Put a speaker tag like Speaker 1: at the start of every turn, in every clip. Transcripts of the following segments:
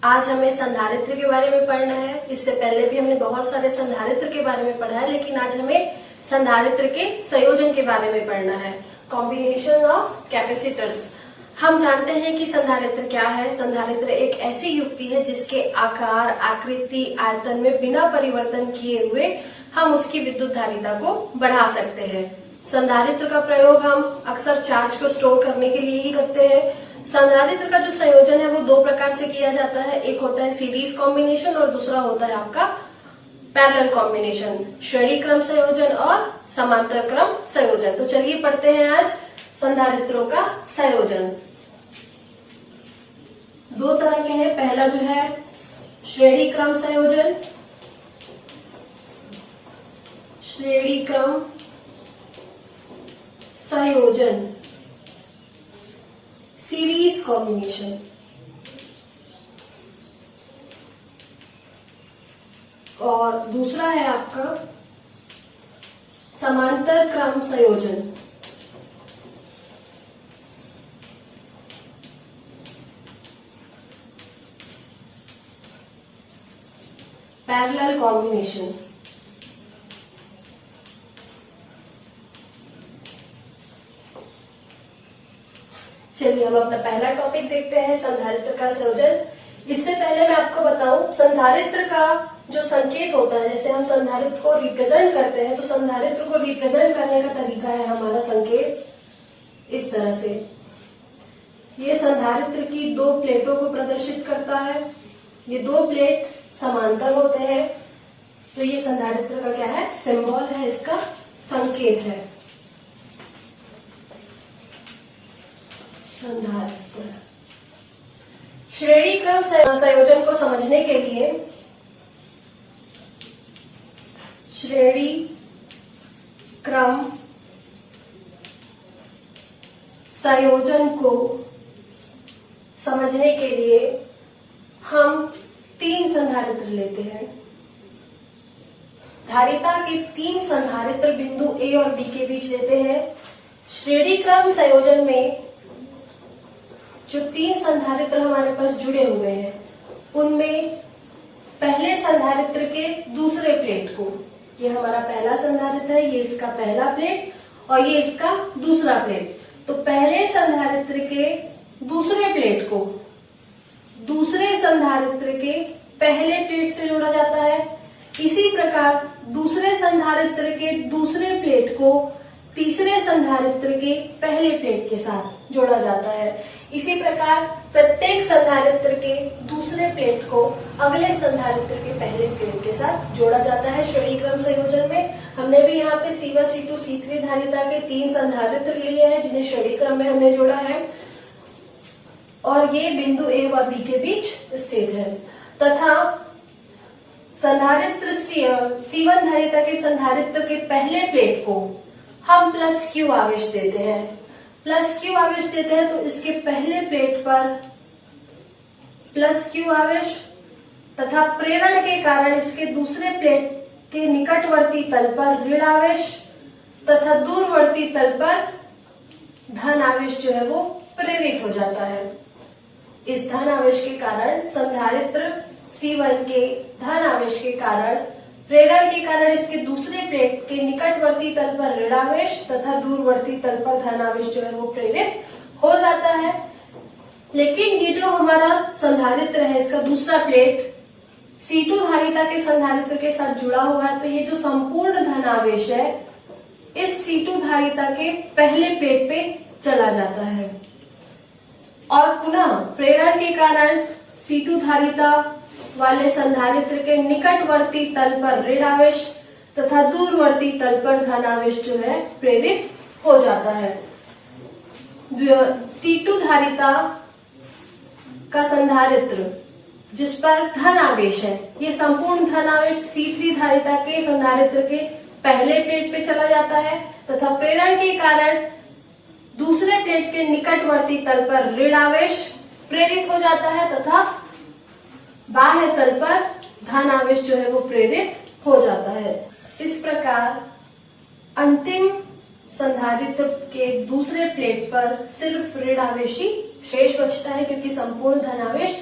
Speaker 1: आज हमें संधारित्र के बारे में पढ़ना है। इससे पहले भी हमने बहुत सारे संधारित्र के बारे में पढ़ा है, लेकिन आज हमें संधारित्र के संयोजन के बारे में पढ़ना है। Combination of capacitors. हम जानते हैं कि संधारित्र क्या है। संधारित्र एक ऐसी युक्ति है जिसके आकार, आकृति, आयतन में बिना परिवर्तन किए हुए हम उसकी विद्युत धारिता को बढ़ा सकते हैं। संधारित्र का प्रयोग हम अक्सर चार्ज को स्टोर करने के लिए ही करते हैं। संधारित्र का जो संयोजन है वो दो प्रकार से किया जाता है। एक होता है सीरीज कॉम्बिनेशन और दूसरा होता है आपका पैरेलल कॉम्बिनेशन, श्रेणी क्रम संयोजन और समांतर क्रम संयोजन। तो चलिए पढ़ते हैं आज संधारित्रों का संयोजन। दो तरह के हैं। पहला जो है श्रेणी क्रम संयोजन, श्रेणी क्रम संयोजन, सीरीज कॉम्बिनेशन। और दूसरा है आपका समांतर क्रम संयोजन। Parallel combination. चलिए हम अपना पहला टॉपिक देखते हैं, संधारित्र का संयोजन। इससे पहले मैं आपको बताऊं, संधारित्र का जो संकेत होता है, जैसे हम संधारित्र को रिप्रेजेंट करते हैं, तो संधारित्र को रिप्रेजेंट करने का तरीका है हमारा संकेत इस तरह से। ये संधारित्र की दो प्लेटों को प्रदर्शित करता है। ये दो प्लेट समांतर होते हैं, तो ये संधारित्र का क्या है, सिंबल है, इसका संकेत है संधारित्र। श्रेणी क्रम संयोजन को समझने के लिए श्रेणी क्रम संयोजन को समझने के लिए हम तीन संधारित्र लेते हैं। धारिता के तीन संधारित्र बिंदु ए और बी के बीच लेते हैं। श्रेणी क्रम संयोजन में जो तीन संधारित्र हमारे पास जुड़े हुए हैं, उनमें पहले संधारित्र के दूसरे प्लेट को, ये हमारा पहला संधारित्र है, ये इसका पहला प्लेट और ये इसका दूसरा प्लेट, तो पहले संधारित्र के दूसरे प्लेट को दूसरे संधारित्र के पहले प्लेट से जोड़ा जाता है। इसी प्रकार दूसरे संधारित्र के दूसरे प्लेट को तीसरे संधारित्र के पहले प्लेट के साथ जोड़ा जाता है। इसी प्रकार प्रत्येक संधारित्र के दूसरे प्लेट को अगले संधारित्र के पहले प्लेट के साथ जोड़ा जाता है। श्रेणी क्रम संयोजन में हमने भी यहाँ पे C1, C2, C3 धारिता के तीन संधारित्र लिए हैं, जिन्हें श्रेणी क्रम में हमने जोड़ा है, और ये बिंदु ए व बी के बीच स्थित है। तथा संधारित्र C1 धारिता के संधारित्र के पहले प्लेट को हम प्लस Q आवेश देते हैं। प्लस Q आवेश देते हैं तो इसके पहले प्लेट पर प्लस Q आवेश तथा प्रेरण के कारण इसके दूसरे प्लेट के निकटवर्ती तल पर ऋण आवेश तथा दूरवर्ती तल पर धन आवेश जो है वो प्रेरित हो जाता है। इस धन आवेश के कारण संधारित्र C1 के धन आवेश के कारण, प्रेरण के कारण इसके दूसरे प्लेट के निकटवर्ती तल पर ऋण आवेश तथा दूरवर्ती तल पर धन आवेश जो है वो प्रेरित हो जाता है। लेकिन ये जो हमारा संधारित्र है, इसका दूसरा प्लेट C2 धारिता के संधारित्र के साथ जुड़ा हुआ है, तो ये जो संपूर्ण धन आवेश है इस C2 धारिता के पहले प्लेट पे चला जाता है। और पुनः प्रेरण के कारण C2 धारिता वाले संधारित्र के निकटवर्ती तल पर ऋण आवेश तथा दूरवर्ती तल पर धन आवेश जो है प्रेरित हो जाता है। C2 धारिता का संधारित्र जिस पर धन आवेश है, ये संपूर्ण धन आवेश C3 धारिता के संधारित्र के पहले प्लेट पे चला जाता है तथा प्रेरण के कारण दूसरे प्लेट के निकटवर्ती तल पर ऋण आवेश प्रेरित हो जाता है तथा बाह्य तल पर धन आवेश जो है वो प्रेरित हो जाता है। इस प्रकार अंतिम संधारित्र के दूसरे प्लेट पर सिर्फ ऋण आवेश ही शेष बचता है, क्योंकि संपूर्ण धन आवेश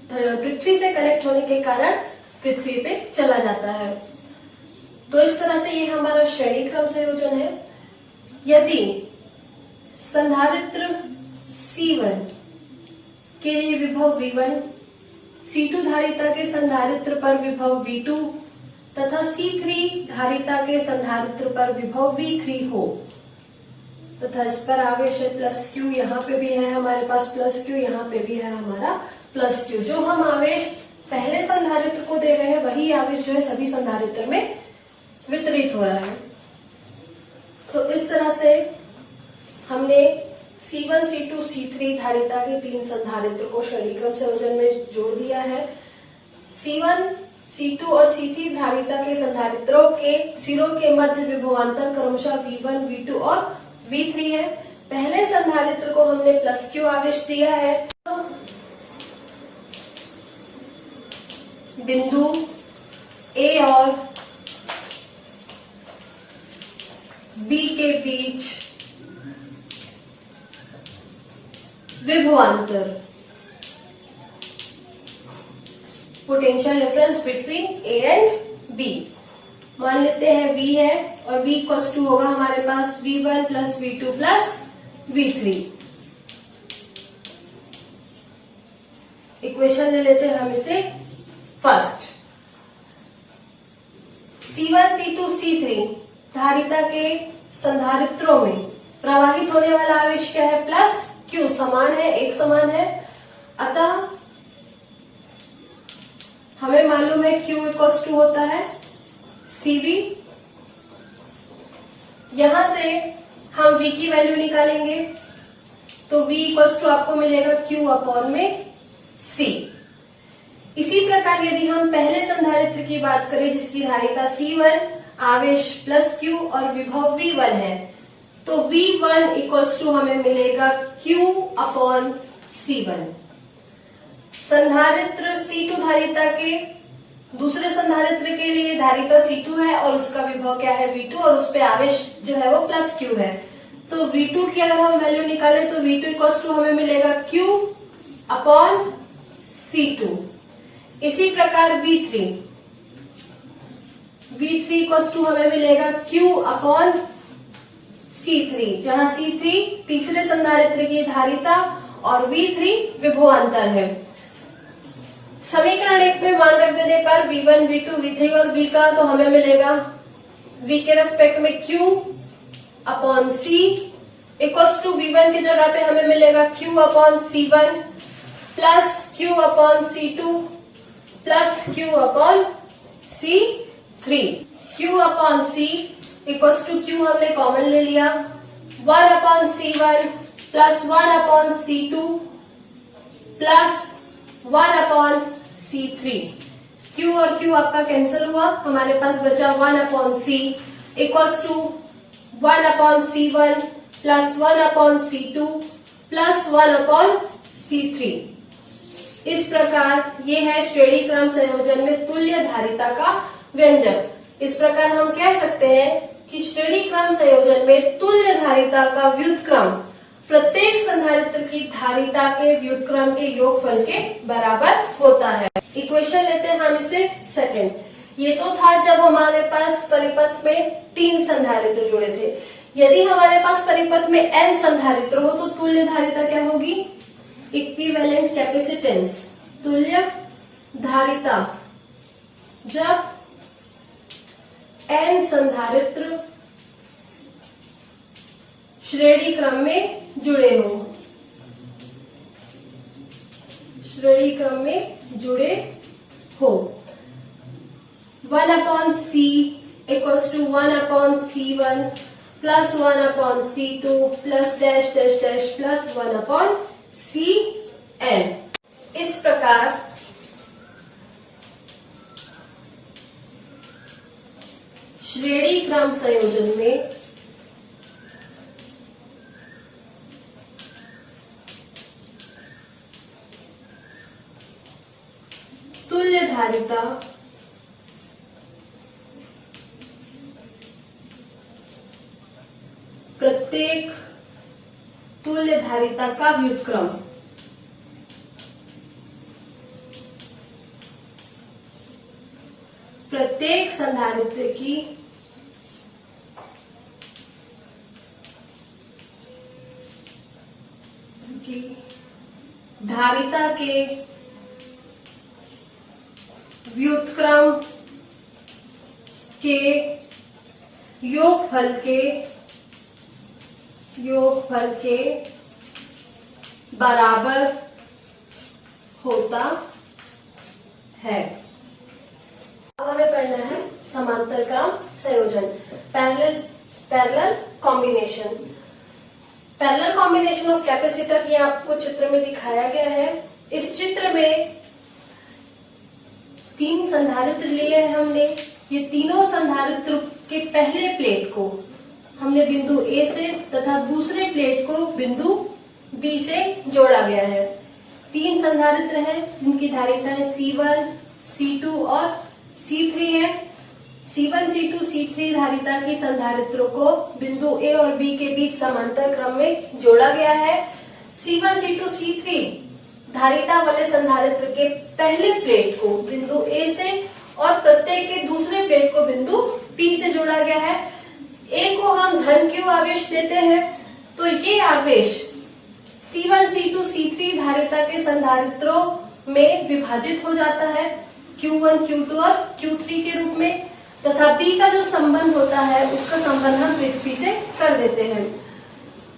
Speaker 1: पृथ्वी से कनेक्ट होने के कारण पृथ्वी पे चला जाता है। तो इस तरह से ये हमारा श्रेणी क्रम संयोजन है। यदि संधारित्र C1 के लिए विभव V1, C2 धारिता के संधारित्र पर विभव V2 तथा C3 धारिता के संधारित्र पर विभव V3 हो तथा इस पर आवेश है प्लस Q, यहाँ पे भी है हमारे पास प्लस Q, यहाँ पे भी है हमारा प्लस Q। जो हम आवेश पहले संधारित्र को दे रहे हैं वही आवेश जो है सभी संधारित्र में वितरित हो रहा है। तो इस तरह से हमने C1, C2, C3 धारिता के 3 संधारित्र को श्रेणी क्रम संयोजन में जोड़ दिया है। C1, C2 और C3 धारिता के संधारित्रों के सिरों के मध्य विभवांतर क्रमशः V1, V2 और V3 है। पहले संधारित्र को हमने प्लस Q आवेश दिया है। बिंदु A और B के बीच विभवांतर, potential difference between A and B मान लेते हैं V है और V इक्वल्स टू होगा हमारे पास V1 plus V2 plus V3। Equation ले लेते हैं हम इसे फर्स्ट। C1, C2, C3 धारिता के संधारित्रों में प्रवाहित होने वाला आवेश क्या है? प्लस Q, समान है, एक समान है। अतः हमें मालूम है Q इक्वल्स टू होता है CV। यहां से हम V की वैल्यू निकालेंगे तो V इक्वल्स टू आपको मिलेगा Q अपॉन में C। इसी प्रकार यदि हम पहले संधारित्र की बात करें जिसकी धारिता C1, आवेश प्लस Q और विभव V1 है, तो V1 इक्वल्स टू हमें मिलेगा Q अपॉन C1। संधारित्र C2 धारिता के दूसरे संधारित्र के लिए धारिता C2 है और उसका विभव क्या है? V2 और उस पे आवेश जो है वो प्लस Q है। तो V2 की अगर हम वैल्यू निकालें तो V2 इक्वल्स टू हमें मिलेगा Q अपॉन C2। इसी प्रकार V3 इक्वल्स टू हमें मिलेगा Q अपॉन C3, जहां C3 तीसरे संधारित्र की धारिता और V3 विभवांतर है। समीकरण 1 में मान रख देने पर V1, V2, V3 और V का तो हमें मिलेगा V के रेस्पेक्ट में Q upon C equals to V1 की जगह पे हमें मिलेगा Q upon C1 plus Q upon C2 plus Q upon C3। Q upon C equals to Q हमने कॉमन ले लिया, 1 upon C1 plus 1 upon C2 plus 1 upon C3। Q और Q आपका कैंसिल हुआ, हमारे पास बचा 1 upon C equals to 1 upon C1 plus 1 upon C2 plus 1 upon C3। इस प्रकार ये है श्रेणी क्रम संयोजन में तुल्य धारिता का व्यंजक। इस प्रकार हम कह सकते हैं कि श्रेणी क्रम संयोजन में तुल्य धारिता का व्युत्क्रम प्रत्येक संधारित्र की धारिता के व्युत्क्रम के योगफल के बराबर होता है। इक्वेशन लेते हैं हम इसे सेकंड। ये तो था जब हमारे पास परिपथ में 3 संधारित्र जुड़े थे। यदि हमारे पास परिपथ में n संधारित्र हो तो तुल्य धारिता क्या होगी? इक्विवेलेंट कैपेसिटेंस, तुल्य धारिता। जब n संधारित्र श्रेणी क्रम में जुड़े हो, श्रेणी क्रम में जुड़े हो, 1 upon C equals to 1 upon C1 plus 1 upon C2 plus dash dash dash plus 1 upon Cn। इस प्रकार श्रेणी क्रम संयोजन में तुल्य धारिता प्रत्येक तुल्य धारिता का व्युत्क्रम प्रत्येक संधारित्र की धारिता के व्युत्क्रम के योगफल के बराबर होता है। अब हमें पढ़ना है समांतर क्रम संयोजन, parallel combination. Parallel combination of capacitor, ये आपको चित्र में दिखाया गया है। इस चित्र में 3 संधारित्र लिए हैं हमने। ये तीनों संधारित्र के पहले प्लेट को हमने बिंदु A से तथा दूसरे प्लेट को बिंदु B से जोड़ा गया है। 3 संधारित्र हैं जिनकी धारिताएं C1, C2 और C3 है। C1, C2, C3 धारिता की संधारित्रों को बिंदु A और B के बीच समांतर क्रम में जोड़ा गया है। C1, C2, C3 धारिता वाले संधारित्र के पहले प्लेट को बिंदु A से और प्रत्येक के दूसरे प्लेट को बिंदु P से जोड़ा गया है। A को हम धन Q आवेश देते हैं, तो ये आवेश C1, C2, C3 धारिता के संधारित्रों में विभाजित हो जाता है Q1, Q2 और Q3 के रूप में, तथा B का जो संबंध होता है उसका संबंध हम पृथ्वी से कर देते हैं।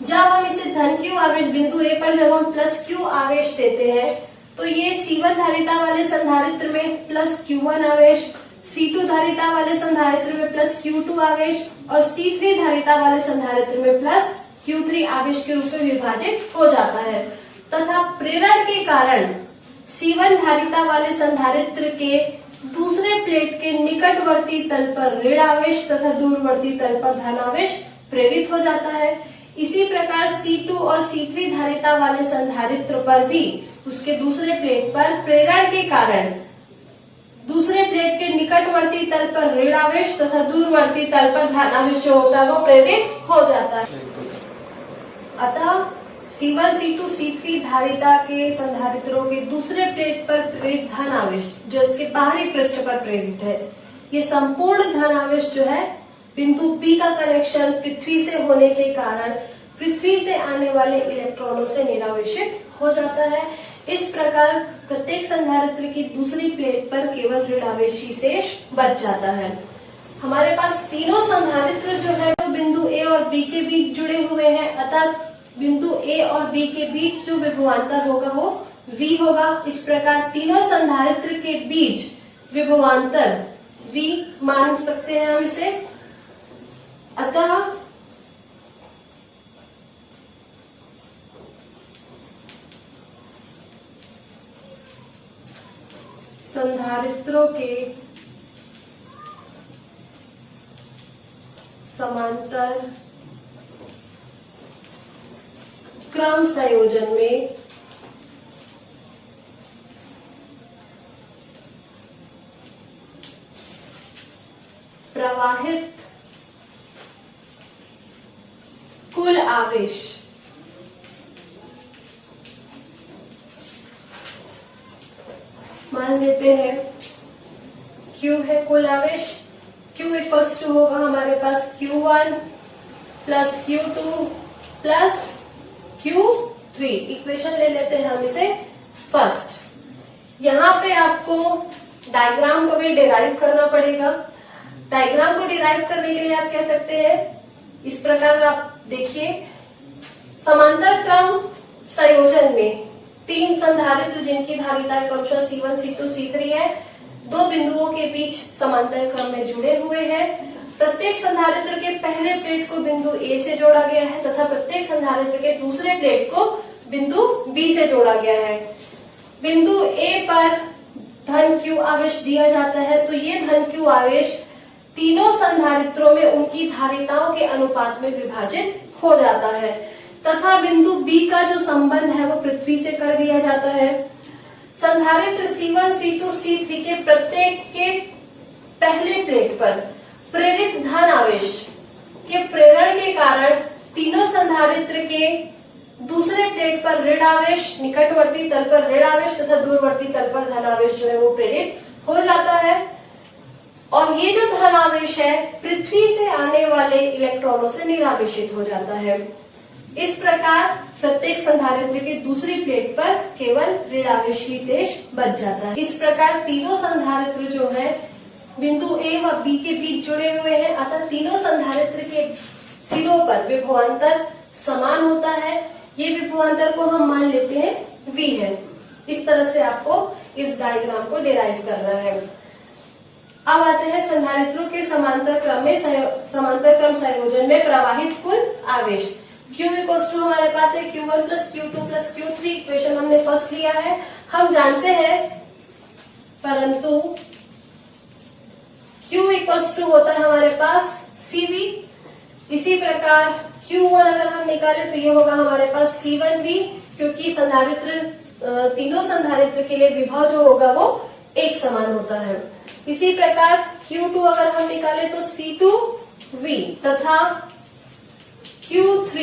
Speaker 1: जब हम इसे धन Q आवेश बिंदु A पर जब हम प्लस Q आवेश देते हैं, तो ये C1 धारिता वाले संधारित्र में प्लस Q1 आवेश, C2 धारिता वाले संधारित्र में प्लस Q2 आवेश और C3 धारिता वाले संधारित्र में प्लस Q3 आवेश के रूप में विभाजित हो जाता है। तथा प्रेरण के कारण C1 धारिता वाले संधारित्र के दूसरे प्लेट के निकटवर्ती तल पर ऋण आवेश तथा दूरवर्ती तल पर धन आवेश प्रेरित हो जाता है। इसी प्रकार C2 और C3 धारिता वाले संधारित्र पर भी उसके दूसरे प्लेट पर प्रेरण के कारण दूसरे प्लेट के निकटवर्ती तल पर ऋण आवेश तथा दूरवर्ती तल पर धन आवेश जो होता है वो प्रेरित हो जाता है। अतः C1, C2, C3 धारिता के संधारित्रों के दूसरे प्लेट पर प्रेरित धन आवेश जो इसके बाहरी पृष्ठ पर प्रेरित है, ये संपूर्ण धन आवेश जो है बिंदु P का कनेक्शन पृथ्वी से होने के कारण पृथ्वी से आने वाले इलेक्ट्रॉनों से निरावेशित हो जाता है। इस प्रकार प्रत्येक संधारित्र की दूसरी प्लेट पर केवल ऋण आवेश ही शेष बच जाता है। हमारे पास तीनों संधारित्र जो है वो बिंदु A और B के बीच जुड़े हुए हैं, अतः बिंदु A और B के बीच जो विभवांतर होगा वो V होगा। इस प्रकार तीनों संधारित्र के बीच विभवांतर V मान सकते हैं हम इसे। अतः संधारित्रों के समांतर क्रम संयोजन में प्रवाहित कुल आवेश मान लेते हैं Q है कुल आवेश। Q इक्वल्स टू होगा हमारे पास Q1 plus Q2 plus Q3। Equation ले लेते हैं हम इसे फर्स्ट। यहाँ पे आपको डायग्राम को भी डिराइव करना पड़ेगा। डायग्राम को डिराइव करने के लिए आप कह सकते हैं इस प्रकार, आप देखिए समांतर क्रम संयोजन में 3 संधारित्र जिनकी धारिता क्रमशः C1, C2, C3 है, 2 बिंदुओं के बीच समांतर क्रम में जुड़े हुए हैं। प्रत्येक संधारित्र के पहले प्लेट को बिंदु A से जोड़ा गया है तथा प्रत्येक संधारित्र के दूसरे प्लेट को बिंदु B से जोड़ा गया है। बिंदु A पर धन Q आवेश दिया जाता है, तो ये धन Q आवेश तीनों संधारित्रों में उनकी धारिताओं के अनुपात में विभाजित हो जाता है तथा बिंदु B का जो संबंध है वो पृथ्वी से कर दिया जाता है। संधारित्र C1, C2, C3 के प्रत्येक के पहले प्लेट पर प्रेरित धन आवेश के प्रेरण के कारण तीनों संधारित्र के दूसरे प्लेट पर ऋण आवेश, निकटवर्ती तल पर ऋण आवेश तथा दूरवर्ती तल पर धन आवेश जो है वो प्रेरित हो जाता है। और ये जो धनावेश है पृथ्वी से आने वाले इलेक्ट्रॉनों से निरावेशित हो जाता है। इस प्रकार प्रत्येक संधारित्र की दूसरी प्लेट पर केवल ऋणावेश ही शेष बच जाता है। इस प्रकार तीनों संधारित्र जो है बिंदु ए व बी के बीच जुड़े हुए हैं, अतः तीनों संधारित्र के सिरों पर विभवांतर समान होता है। ये विभवांतर को हम मान लेते हैं V है। इस तरह से आपको इस डायग्राम को डिराइव करना है। अब आते हैं संधारित्रों के समांतर क्रम संयोजन में प्रवाहित कुल आवेश। Q इक्वल्स टू हमारे पास है Q1 plus Q2 plus Q3। Equation हमने फर्स्ट लिया है, हम जानते हैं, परंतु Q इक्वल्स टू होता है हमारे पास CV। इसी प्रकार Q1 अगर हम निकाले तो ये होगा हमारे पास C1V, क्योंकि तीनों संधारित्र के लिए विभव जो होगा वो एक समान होता है। इसी प्रकार Q2 अगर हम निकाले तो C2V तथा Q3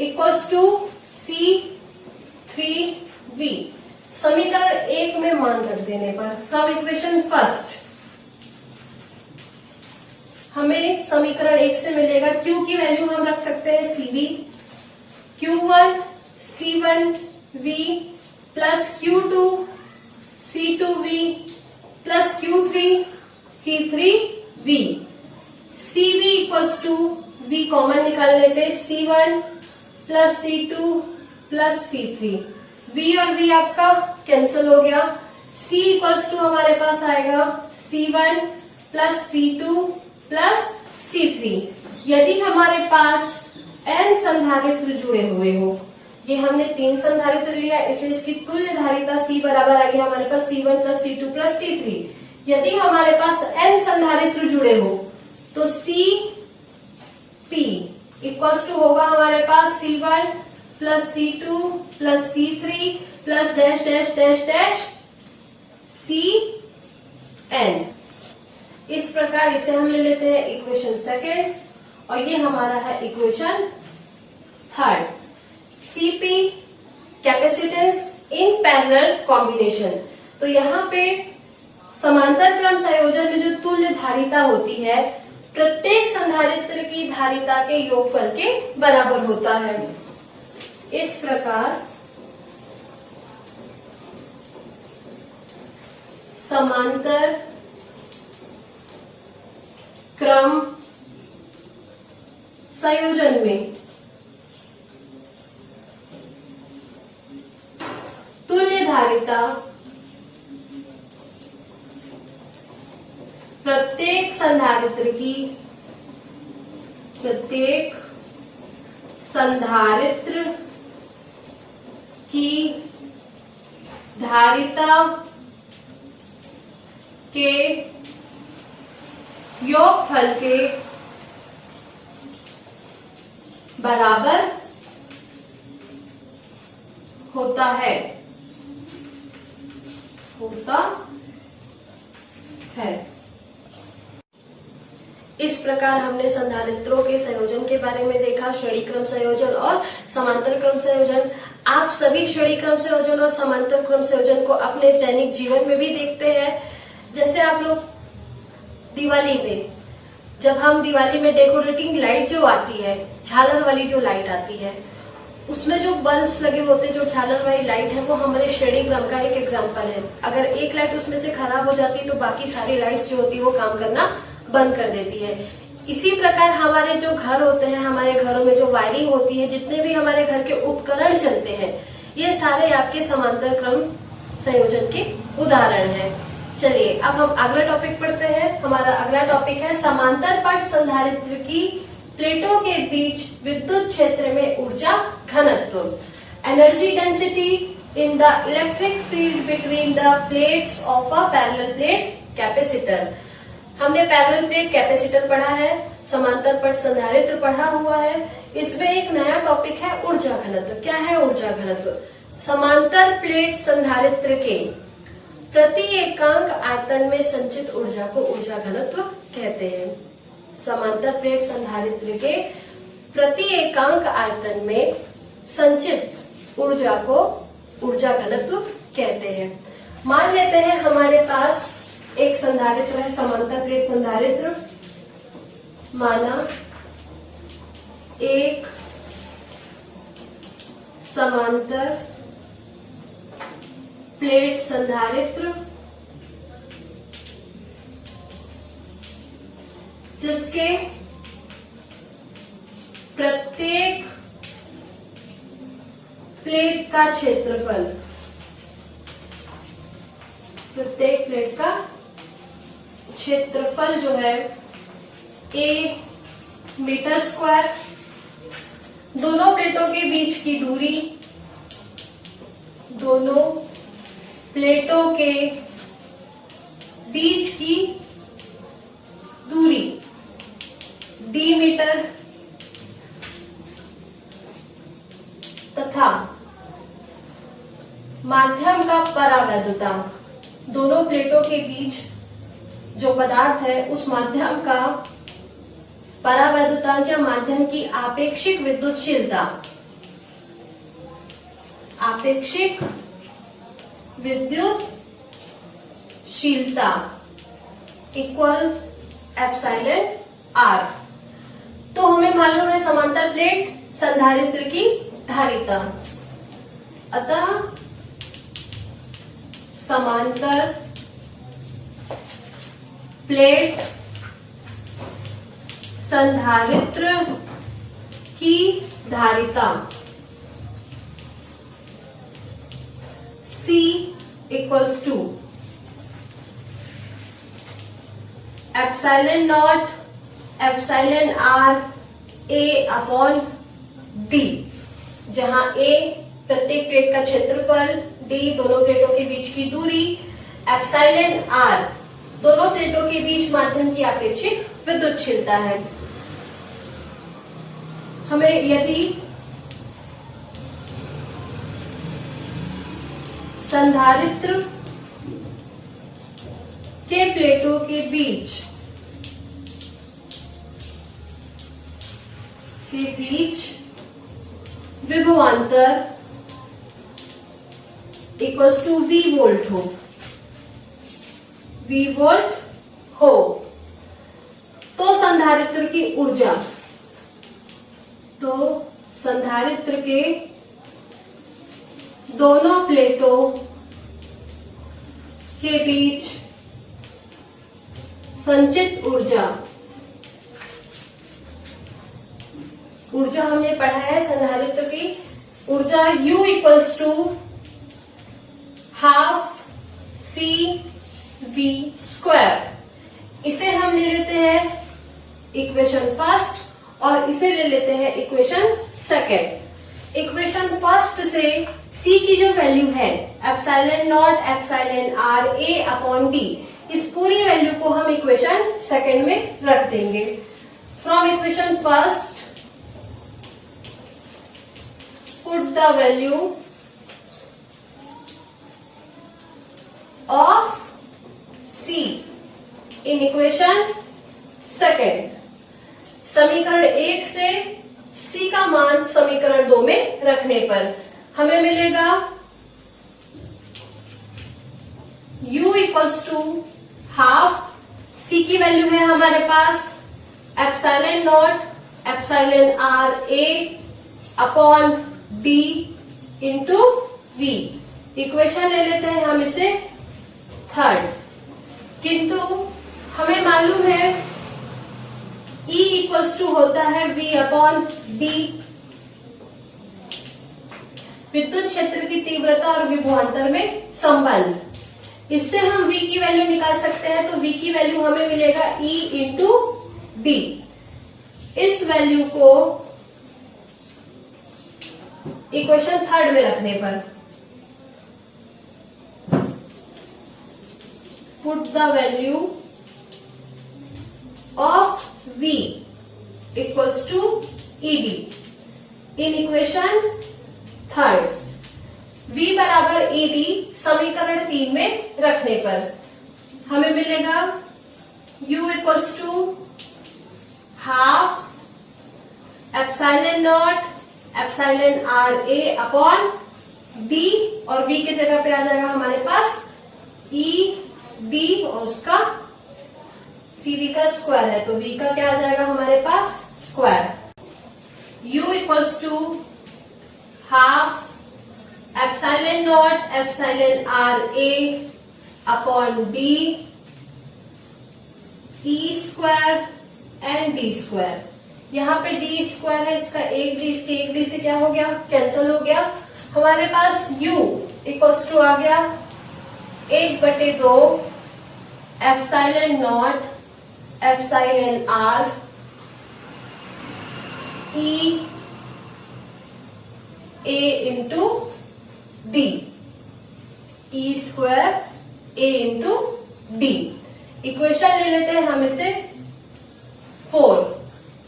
Speaker 1: इक्वल्स टू C3V। समीकरण 1 में मान रख देने पर फ्रॉम इक्वेशन फर्स्ट हमें समीकरण 1 से मिलेगा Q की वैल्यू हम रख सकते हैं CV, Q1 C1V plus Q2 C2V plus Q3 C3V। CV equals to V common निकाल लेते, C1 plus C2 plus C3। V और V आपका कैंसिल हो गया। C इक्वल्स टू हमारे पास आएगा C1 plus C2 plus C3। यदि हमारे पास n संधारित्र जुड़े हुए हो, ये हमने 3 संधारित्र लिया इसलिए इसकी तुल्य धारिता C बराबर आ गई हमारे पास C1 plus C2 plus C3। यदि हमारे पास n संधारित्र जुड़े हो तो CP इक्वल्स टू होगा हमारे पास C1 plus C2 plus C3 plus dash dash dash dash CN। इस प्रकार इसे हम ले लेते हैं इक्वेशन सेकेंड और ये हमारा है equation third. CP capacitance in parallel combination. तो यहाँ पे समांतर क्रम संयोजन में जो तुल्य धारिता होती है प्रत्येक संधारित्र की धारिता के योगफल के बराबर होता है। इस प्रकार समांतर क्रम संयोजन में तुल्य धारिता प्रत्येक संधारित्र की धारिता के योगफल के बराबर होता है। इस प्रकार हमने संधारित्रों के संयोजन के बारे में देखा, श्रेणी क्रम संयोजन और समांतर क्रम संयोजन। आप सभी श्रेणी क्रम संयोजन और समांतर क्रम संयोजन को अपने दैनिक जीवन में भी देखते हैं। जैसे आप लोग दिवाली में, जब हम दिवाली में डेकोरेटिंग लाइट जो आती है, झालर वाली जो लाइट आती है, उसमें जो बल्ब्स लगे होते हैं, जो झालर वाली लाइट है, वो हमारे श्रेणी क्रम का एक एग्जांपल है। अगर एक लाइट उसमें से खराब हो जाती है तो बाकी सारी लाइट्स जो होती है वो काम करना बंद कर देती है। इसी प्रकार हमारे जो घर होते हैं, हमारे घरों में जो वायरिंग होती है, जितने भी हमारे घर के उपकरण चलते हैं, ये सारे आपके समांतर क्रम संयोजन के उदाहरण हैं। चलिए अब हम अगला टॉपिक पढ़ते हैं। हमारा अगला टॉपिक है समांतर पट संधारित्र की प्लेटों के बीच विद्युत क्षेत्र में ऊर्जा घनत्व, energy density in the electric field between the plates of a parallel plate capacitor. हमने पैरेलल प्लेट कैपेसिटर पढ़ा है, समांतर पट संधारित्र पढ़ा हुआ है। इसमें एक नया टॉपिक है ऊर्जा घनत्व। क्या है ऊर्जा घनत्व? समांतर प्लेट संधारित्र के प्रति एकांक आयतन में संचित ऊर्जा को ऊर्जा घनत्व कहते हैं। समांतर प्लेट संधारित्र के प्रति एकांक आयतन में संचित ऊर्जा को ऊर्जा घनत्व कहते हैं। मान लेते हैं हमारे पास एक संधारित्र है, समांतर प्लेट संधारित्र, माना एक समांतर प्लेट संधारित्र जिसके प्रत्येक प्लेट का क्षेत्रफल, प्रत्येक प्लेट का क्षेत्रफल जो है a मीटर स्क्वायर, दोनों प्लेटों के बीच की दूरी, दोनों प्लेटों के बीच की दूरी d मीटर, तथा माध्यम का परावैद्युतांक, दोनों प्लेटों के बीच जो पदार्थ है उस माध्यम का परावैद्युतांक या माध्यम की आपेक्षिक विद्युतशीलता, आपेक्षिक विद्युतशीलता इक्वल एप्सिलॉन आर। तो हमें मालूम है समांतर प्लेट संधारित्र की धारिता, अतः समांतर प्लेट संधारित्र की धारिता C equals to epsilon not epsilon are A upon D, जहां A प्रत्येक प्लेट का क्षेत्रफल, D दोनों प्लेटों के बीच की दूरी, एप्सिलॉन R दोनों प्लेटों के बीच माध्यम की आपेक्षिक विद्युतशीलता है। हमें यदि संधारित्र के प्लेटों के बीच विभवांतर इक्वल्स टू V वोल्ट हो, V वोल्ट हो, तो संधारित्र की ऊर्जा, तो संधारित्र के दोनों प्लेटों के बीच संचित ऊर्जा, ऊर्जा हमने पढ़ा है संधारित्र की ऊर्जा U equals to half C V square. इसे हम ले लेते हैं इक्वेशन फर्स्ट और इसे ले लेते हैं इक्वेशन सेकेंड। इक्वेशन फर्स्ट से C की जो वैल्यू है epsilon not epsilon are A upon D, इस पूरी वैल्यू को हम इक्वेशन सेकेंड में रख देंगे। From equation first put the value of C in equation second। समीकरण 1 से C का मान समीकरण 2 में रखने पर हमें मिलेगा U equals to half, C की वैल्यू है हमारे पास epsilon not epsilon are A upon D into V। Equation ले लेते हैं हम इसे थर्ड, किंतु हमें मालूम है E इक्वल्स टू होता है V अपॉन D, विद्युत क्षेत्र की तीव्रता और विभवांतर में संबंध। इससे हम V की वैल्यू निकाल सकते हैं, तो V की वैल्यू हमें मिलेगा E इंटू D। इस वैल्यू को इक्वेशन थर्ड में रखने पर put the value of V equals to ED in equation third. V बराबर ED समीकरण 3 में रखने पर हमें मिलेगा U equals to half epsilon not epsilon are A upon D, और V के जगह पे आ जाएगा हमारे पास E d और उसका cv का स्क्वायर है, तो v का क्या आ जाएगा हमारे पास square. u equals to half epsilon not epsilon R A upon b e square and D square. यहाँ पे डी स्क्वायर है, इसका एक डी, इसके एक डी से क्या हो गया, कैंसिल हो गया। हमारे पास u इक्वल्स टू आ गया 1/2 epsilon not epsilon R E A into D, E square A into D. Equation ले लेते हैं हम इसे 4।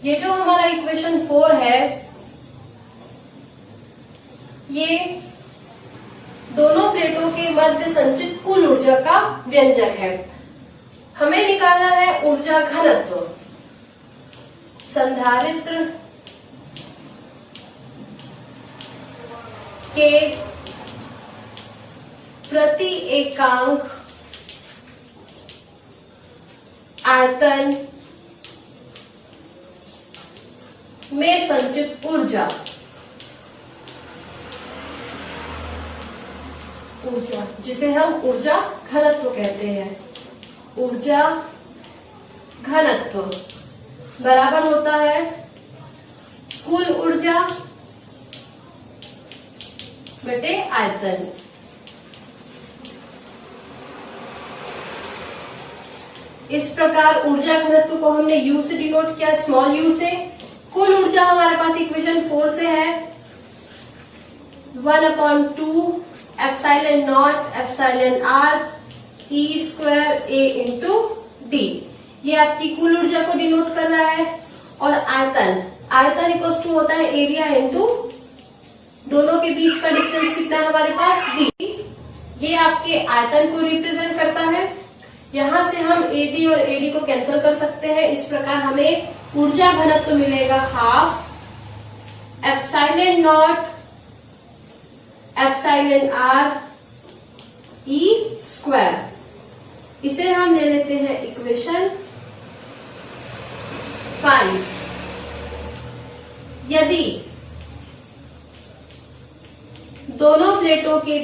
Speaker 1: ये जो हमारा इक्वेशन 4 है, ये दोनों प्लेटों के मध्य संचित कुल ऊर्जा का व्यंजक है। हमें निकालना है ऊर्जा घनत्व। संधारित्र के प्रति एकांक आयतन में संचित ऊर्जा, जिसे हम ऊर्जा घनत्व कहते हैं, ऊर्जा घनत्व बराबर होता है कुल ऊर्जा बटे आयतन। इस प्रकार ऊर्जा घनत्व को हमने U से डिनोट किया, स्मॉल u से। कुल ऊर्जा हमारे पास इक्वेशन 4 से है 1/2 epsilon not epsilon R E square A into D. ये आपकी कुल ऊर्जा को डिनोट कर रहा है। और आयतन, आयतन इक्वल्स टू होता है एरिया इंटू दोनों के बीच का डिस्टेंस कितना है हमारे पास d। ये आपके आयतन को रिप्रेजेंट करता है। यहां से हम AD और AD को कैंसिल कर सकते हैं। इस प्रकार हमें ऊर्जा घनत्व मिलेगा half epsilon not epsilon R E square. इसे हम ले लेते हैं इक्वेशन 5। यदि दोनों प्लेटों के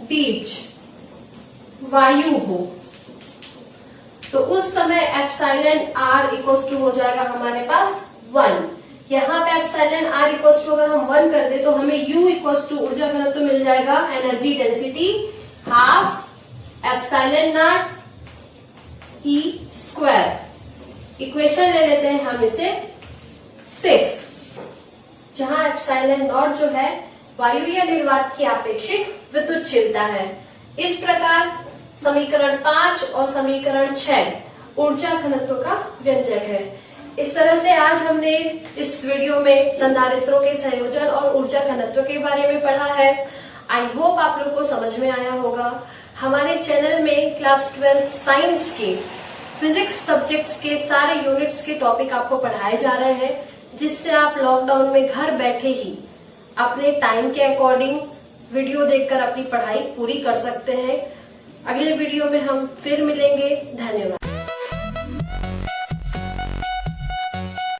Speaker 1: बीच वायु हो, तो उस समय एप्सिलॉन आर इक्वल्स टू हो जाएगा हमारे पास 1। यहाँ पे एप्सिलॉन आर इक्वल्स टू अगर हम 1 कर दे तो हमें U इक्वल्स टू ऊर्जा घनत्व मिल जाएगा, energy density half epsilon not E square. Equation ले लेते हैं हम इसे 6, जहां एप्सिलॉन नॉट जो है वायु या निर्वात की आपेक्षिक विद्युतशीलता है। इस प्रकार समीकरण 5 और समीकरण 6 ऊर्जा घनत्व का व्यंजक है। इस तरह से आज हमने इस वीडियो में संधारित्रों के संयोजन और ऊर्जा घनत्व के बारे में पढ़ा है। आई होप आप लोग को समझ में आया होगा। हमारे चैनल में क्लास 12 साइंस के फिजिक्स सब्जेक्ट्स के सारे यूनिट्स के टॉपिक आपको पढ़ाए जा रहे हैं, जिससे आप लॉकडाउन में घर बैठे ही अपने टाइम के अकॉर्डिंग वीडियो देखकर अपनी पढ़ाई पूरी कर सकते हैं। अगले वीडियो में हम फिर मिलेंगे। धन्यवाद।